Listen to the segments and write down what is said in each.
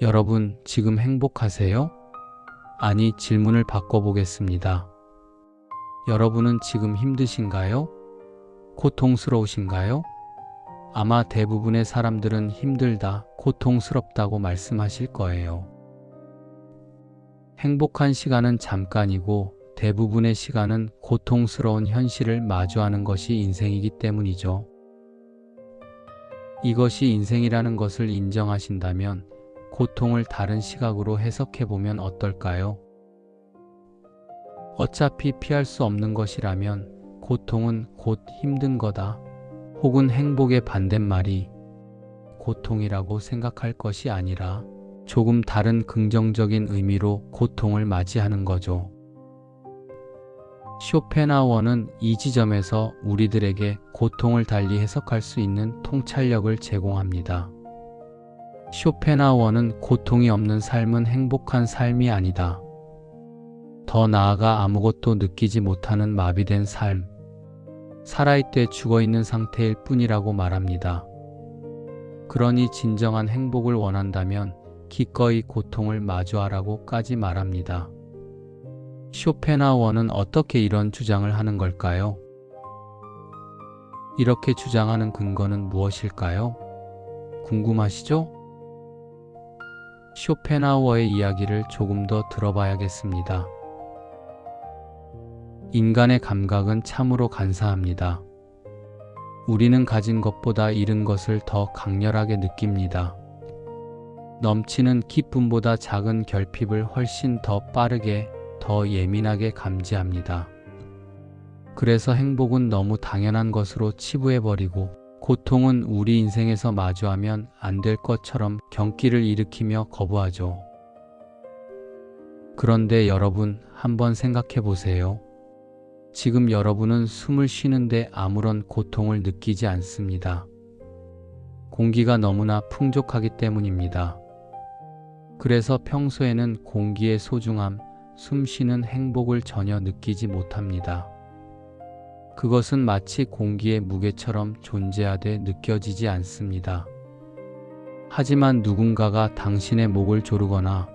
여러분, 지금 행복하세요? 아니, 질문을 바꿔보겠습니다. 여러분은 지금 힘드신가요? 고통스러우신가요? 아마 대부분의 사람들은 힘들다, 고통스럽다고 말씀하실 거예요. 행복한 시간은 잠깐이고 대부분의 시간은 고통스러운 현실을 마주하는 것이 인생이기 때문이죠. 이것이 인생이라는 것을 인정하신다면 고통을 다른 시각으로 해석해보면 어떨까요? 어차피 피할 수 없는 것이라면 고통은 곧 힘든 거다. 혹은 행복의 반대말이 고통이라고 생각할 것이 아니라 조금 다른 긍정적인 의미로 고통을 맞이하는 거죠. 쇼펜하우어는 이 지점에서 우리들에게 고통을 달리 해석할 수 있는 통찰력을 제공합니다. 쇼펜하우어는 고통이 없는 삶은 행복한 삶이 아니다. 더 나아가 아무것도 느끼지 못하는 마비된 삶, 살아있되 죽어있는 상태일 뿐이라고 말합니다. 그러니 진정한 행복을 원한다면 기꺼이 고통을 마주하라고까지 말합니다. 쇼펜하우어는 어떻게 이런 주장을 하는 걸까요? 이렇게 주장하는 근거는 무엇일까요? 궁금하시죠? 쇼펜하우어의 이야기를 조금 더 들어봐야겠습니다. 인간의 감각은 참으로 간사합니다. 우리는 가진 것보다 잃은 것을 더 강렬하게 느낍니다. 넘치는 기쁨보다 작은 결핍을 훨씬 더 빠르게, 더 예민하게 감지합니다. 그래서 행복은 너무 당연한 것으로 치부해버리고 고통은 우리 인생에서 마주하면 안 될 것처럼 경기를 일으키며 거부하죠. 그런데 여러분, 한번 생각해 보세요. 지금 여러분은 숨을 쉬는데 아무런 고통을 느끼지 않습니다. 공기가 너무나 풍족하기 때문입니다. 그래서 평소에는 공기의 소중함, 숨 쉬는 행복을 전혀 느끼지 못합니다. 그것은 마치 공기의 무게처럼 존재하되 느껴지지 않습니다. 하지만 누군가가 당신의 목을 조르거나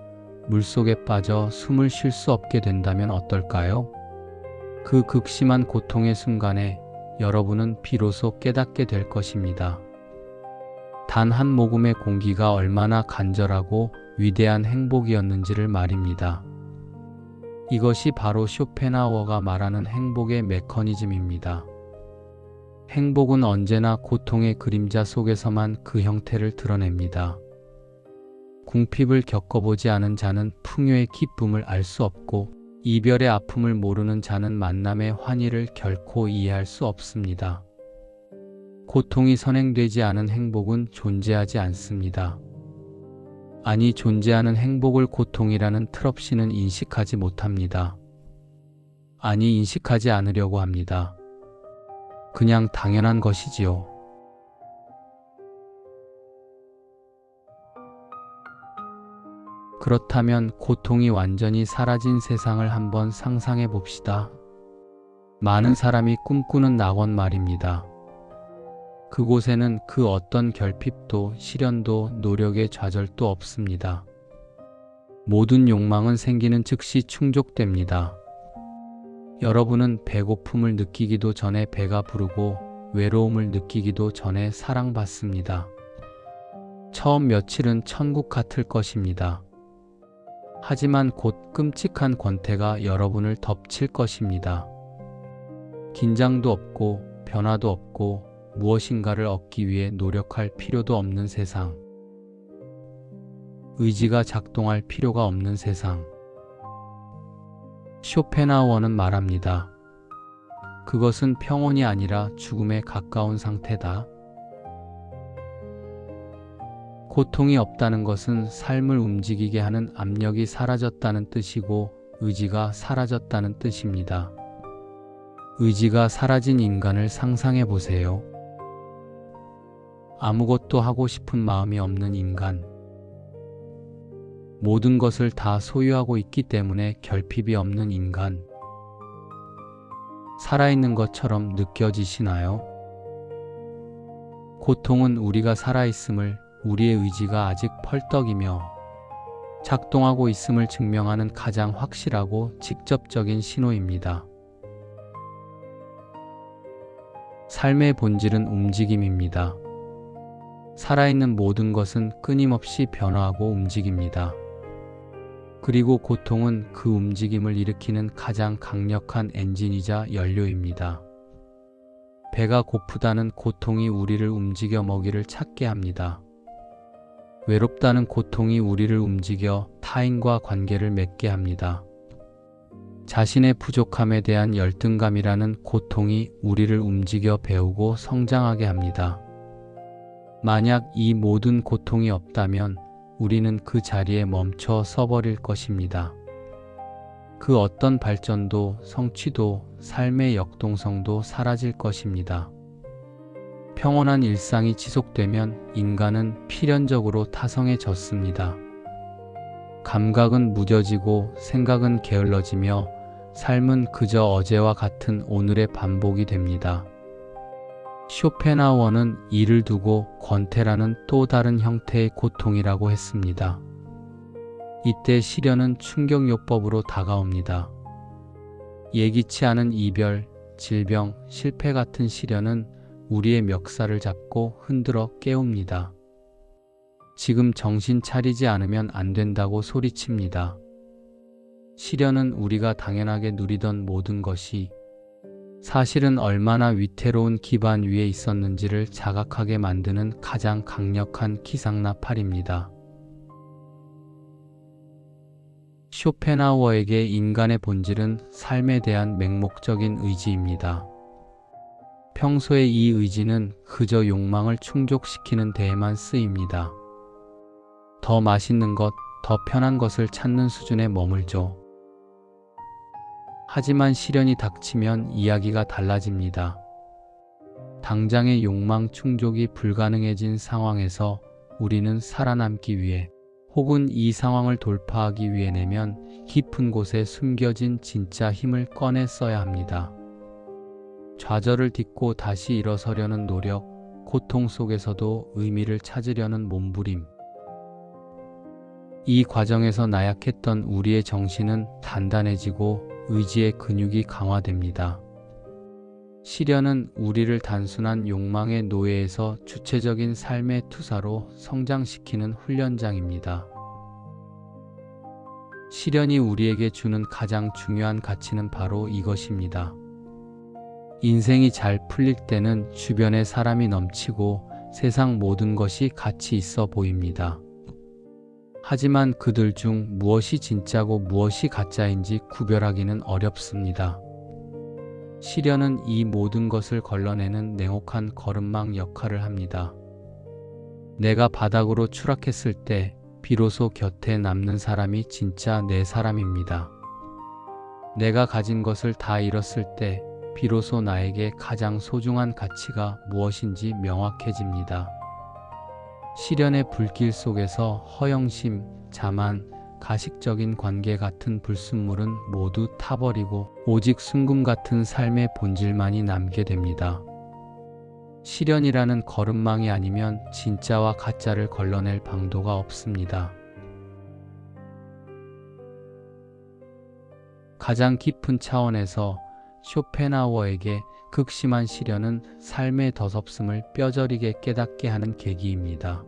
물속에 빠져 숨을 쉴 수 없게 된다면 어떨까요? 그 극심한 고통의 순간에 여러분은 비로소 깨닫게 될 것입니다. 단 한 모금의 공기가 얼마나 간절하고 위대한 행복이었는지를 말입니다. 이것이 바로 쇼펜하우어가 말하는 행복의 메커니즘입니다. 행복은 언제나 고통의 그림자 속에서만 그 형태를 드러냅니다. 궁핍을 겪어보지 않은 자는 풍요의 기쁨을 알 수 없고 이별의 아픔을 모르는 자는 만남의 환희를 결코 이해할 수 없습니다. 고통이 선행되지 않은 행복은 존재하지 않습니다. 아니, 존재하는 행복을 고통이라는 틀없이는 인식하지 못합니다. 아니, 인식하지 않으려고 합니다. 그냥 당연한 것이지요. 그렇다면 고통이 완전히 사라진 세상을 한번 상상해 봅시다. 많은 사람이 꿈꾸는 낙원 말입니다. 그곳에는 그 어떤 결핍도, 시련도, 노력의 좌절도 없습니다. 모든 욕망은 생기는 즉시 충족됩니다. 여러분은 배고픔을 느끼기도 전에 배가 부르고 외로움을 느끼기도 전에 사랑받습니다. 처음 며칠은 천국 같을 것입니다. 하지만 곧 끔찍한 권태가 여러분을 덮칠 것입니다. 긴장도 없고 변화도 없고 무엇인가를 얻기 위해 노력할 필요도 없는 세상. 의지가 작동할 필요가 없는 세상. 쇼펜하우어는 말합니다. 그것은 평온이 아니라 죽음에 가까운 상태다. 고통이 없다는 것은 삶을 움직이게 하는 압력이 사라졌다는 뜻이고 의지가 사라졌다는 뜻입니다. 의지가 사라진 인간을 상상해 보세요. 아무것도 하고 싶은 마음이 없는 인간. 모든 것을 다 소유하고 있기 때문에 결핍이 없는 인간. 살아있는 것처럼 느껴지시나요? 고통은 우리가 살아있음을, 우리의 의지가 아직 펄떡이며 작동하고 있음을 증명하는 가장 확실하고 직접적인 신호입니다. 삶의 본질은 움직임입니다. 살아있는 모든 것은 끊임없이 변화하고 움직입니다. 그리고 고통은 그 움직임을 일으키는 가장 강력한 엔진이자 연료입니다. 배가 고프다는 고통이 우리를 움직여 먹이를 찾게 합니다. 외롭다는 고통이 우리를 움직여 타인과 관계를 맺게 합니다. 자신의 부족함에 대한 열등감이라는 고통이 우리를 움직여 배우고 성장하게 합니다. 만약 이 모든 고통이 없다면 우리는 그 자리에 멈춰 서버릴 것입니다. 그 어떤 발전도, 성취도, 삶의 역동성도 사라질 것입니다. 평온한 일상이 지속되면 인간은 필연적으로 타성해졌습니다. 감각은 무뎌지고 생각은 게을러지며 삶은 그저 어제와 같은 오늘의 반복이 됩니다. 쇼펜하우어는 이를 두고 권태라는 또 다른 형태의 고통이라고 했습니다. 이때 시련은 충격요법으로 다가옵니다. 예기치 않은 이별, 질병, 실패 같은 시련은 우리의 멱살을 잡고 흔들어 깨웁니다. 지금 정신 차리지 않으면 안 된다고 소리칩니다. 시련은 우리가 당연하게 누리던 모든 것이 사실은 얼마나 위태로운 기반 위에 있었는지를 자각하게 만드는 가장 강력한 기상나팔입니다. 쇼펜하우어에게 인간의 본질은 삶에 대한 맹목적인 의지입니다. 평소에 이 의지는 그저 욕망을 충족시키는 데에만 쓰입니다. 더 맛있는 것, 더 편한 것을 찾는 수준에 머물죠. 하지만 시련이 닥치면 이야기가 달라집니다. 당장의 욕망 충족이 불가능해진 상황에서 우리는 살아남기 위해 혹은 이 상황을 돌파하기 위해 내면 깊은 곳에 숨겨진 진짜 힘을 꺼내 써야 합니다. 좌절을 딛고 다시 일어서려는 노력, 고통 속에서도 의미를 찾으려는 몸부림. 이 과정에서 나약했던 우리의 정신은 단단해지고 의지의 근육이 강화됩니다. 시련은 우리를 단순한 욕망의 노예에서 주체적인 삶의 투사로 성장시키는 훈련장입니다. 시련이 우리에게 주는 가장 중요한 가치는 바로 이것입니다. 인생이 잘 풀릴 때는 주변에 사람이 넘치고 세상 모든 것이 가치 있어 보입니다. 하지만 그들 중 무엇이 진짜고 무엇이 가짜인지 구별하기는 어렵습니다. 시련은 이 모든 것을 걸러내는 냉혹한 걸음망 역할을 합니다. 내가 바닥으로 추락했을 때 비로소 곁에 남는 사람이 진짜 내 사람입니다. 내가 가진 것을 다 잃었을 때 비로소 나에게 가장 소중한 가치가 무엇인지 명확해집니다. 시련의 불길 속에서 허영심, 자만, 가식적인 관계 같은 불순물은 모두 타버리고 오직 순금 같은 삶의 본질만이 남게 됩니다. 시련이라는 걸음망이 아니면 진짜와 가짜를 걸러낼 방도가 없습니다. 가장 깊은 차원에서 쇼펜하우어에게 극심한 시련은 삶의 더섭음을 뼈저리게 깨닫게 하는 계기입니다.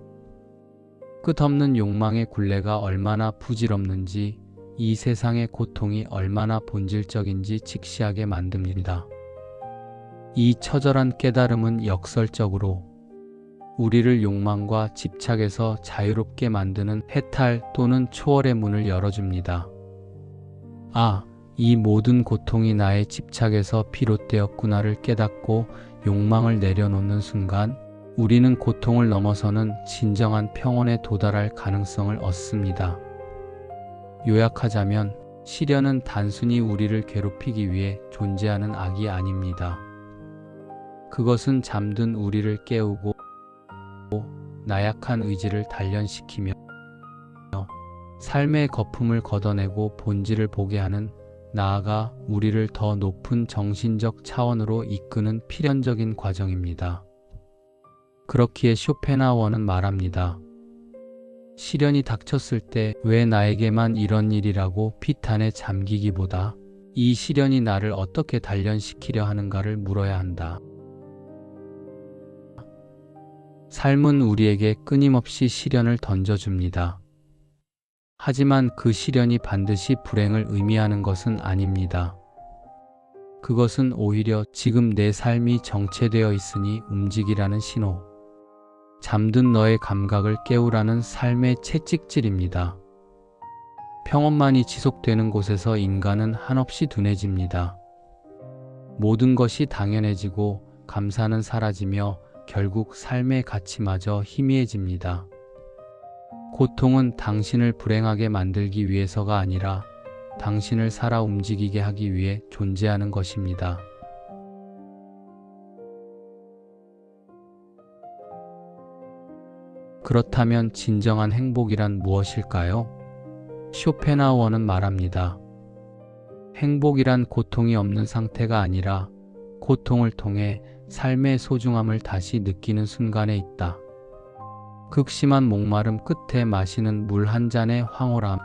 끝없는 욕망의 굴레가 얼마나 부질없는지, 이 세상의 고통이 얼마나 본질적인지 직시하게 만듭니다. 이 처절한 깨달음은 역설적으로 우리를 욕망과 집착에서 자유롭게 만드는 해탈 또는 초월의 문을 열어줍니다. 이 모든 고통이 나의 집착에서 비롯되었구나를 깨닫고 욕망을 내려놓는 순간 우리는 고통을 넘어서는 진정한 평온에 도달할 가능성을 얻습니다. 요약하자면 시련은 단순히 우리를 괴롭히기 위해 존재하는 악이 아닙니다. 그것은 잠든 우리를 깨우고 나약한 의지를 단련시키며 삶의 거품을 걷어내고 본질을 보게 하는, 나아가 우리를 더 높은 정신적 차원으로 이끄는 필연적인 과정입니다. 그렇기에 쇼펜하우어는 말합니다. 시련이 닥쳤을 때 왜 나에게만 이런 일이라고 비탄에 잠기기보다 이 시련이 나를 어떻게 단련시키려 하는가를 물어야 한다. 삶은 우리에게 끊임없이 시련을 던져줍니다. 하지만 그 시련이 반드시 불행을 의미하는 것은 아닙니다. 그것은 오히려 지금 내 삶이 정체되어 있으니 움직이라는 신호, 잠든 너의 감각을 깨우라는 삶의 채찍질입니다. 평온만이 지속되는 곳에서 인간은 한없이 둔해집니다. 모든 것이 당연해지고 감사는 사라지며 결국 삶의 가치마저 희미해집니다. 고통은 당신을 불행하게 만들기 위해서가 아니라 당신을 살아 움직이게 하기 위해 존재하는 것입니다. 그렇다면 진정한 행복이란 무엇일까요? 쇼펜하우어는 말합니다. 행복이란 고통이 없는 상태가 아니라 고통을 통해 삶의 소중함을 다시 느끼는 순간에 있다. 극심한 목마름 끝에 마시는 물 한 잔의 황홀함,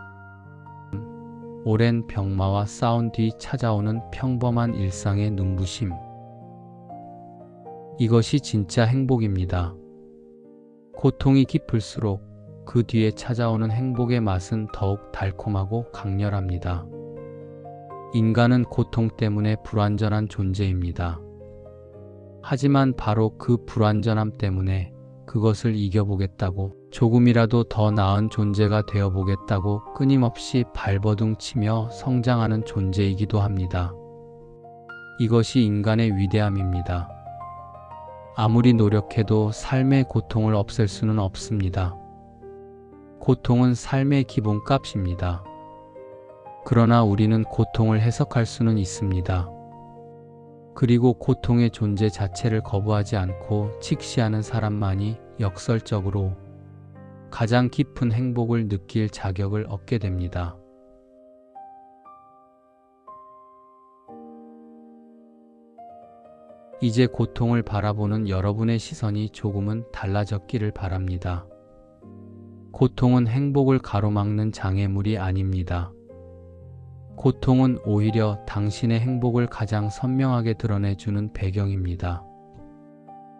오랜 병마와 싸운 뒤 찾아오는 평범한 일상의 눈부심. 이것이 진짜 행복입니다. 고통이 깊을수록 그 뒤에 찾아오는 행복의 맛은 더욱 달콤하고 강렬합니다. 인간은 고통 때문에 불완전한 존재입니다. 하지만 바로 그 불완전함 때문에 그것을 이겨보겠다고, 조금이라도 더 나은 존재가 되어보겠다고 끊임없이 발버둥 치며 성장하는 존재이기도 합니다. 이것이 인간의 위대함입니다. 아무리 노력해도 삶의 고통을 없앨 수는 없습니다. 고통은 삶의 기본값입니다. 그러나 우리는 고통을 해석할 수는 있습니다. 그리고 고통의 존재 자체를 거부하지 않고 직시하는 사람만이 역설적으로 가장 깊은 행복을 느낄 자격을 얻게 됩니다. 이제 고통을 바라보는 여러분의 시선이 조금은 달라졌기를 바랍니다. 고통은 행복을 가로막는 장애물이 아닙니다. 고통은 오히려 당신의 행복을 가장 선명하게 드러내주는 배경입니다.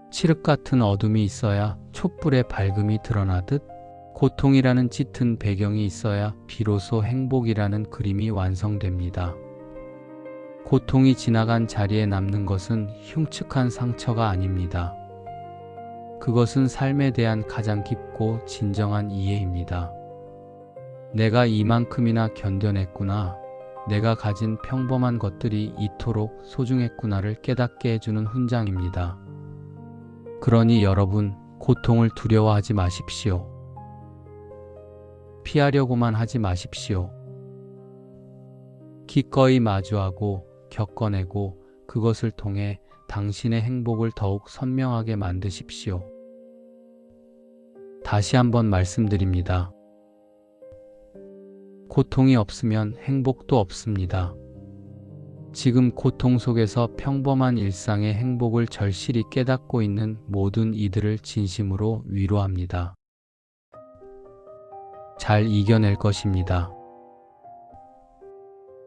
칠흑 같은 어둠이 있어야 촛불의 밝음이 드러나듯, 고통이라는 짙은 배경이 있어야 비로소 행복이라는 그림이 완성됩니다. 고통이 지나간 자리에 남는 것은 흉측한 상처가 아닙니다. 그것은 삶에 대한 가장 깊고 진정한 이해입니다. 내가 이만큼이나 견뎌냈구나, 내가 가진 평범한 것들이 이토록 소중했구나를 깨닫게 해주는 훈장입니다. 그러니 여러분, 고통을 두려워하지 마십시오. 피하려고만 하지 마십시오. 기꺼이 마주하고 겪어내고 그것을 통해 당신의 행복을 더욱 선명하게 만드십시오. 다시 한번 말씀드립니다. 고통이 없으면 행복도 없습니다. 지금 고통 속에서 평범한 일상의 행복을 절실히 깨닫고 있는 모든 이들을 진심으로 위로합니다. 잘 이겨낼 것입니다.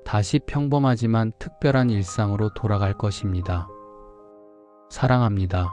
다시 평범하지만 특별한 일상으로 돌아갈 것입니다. 사랑합니다.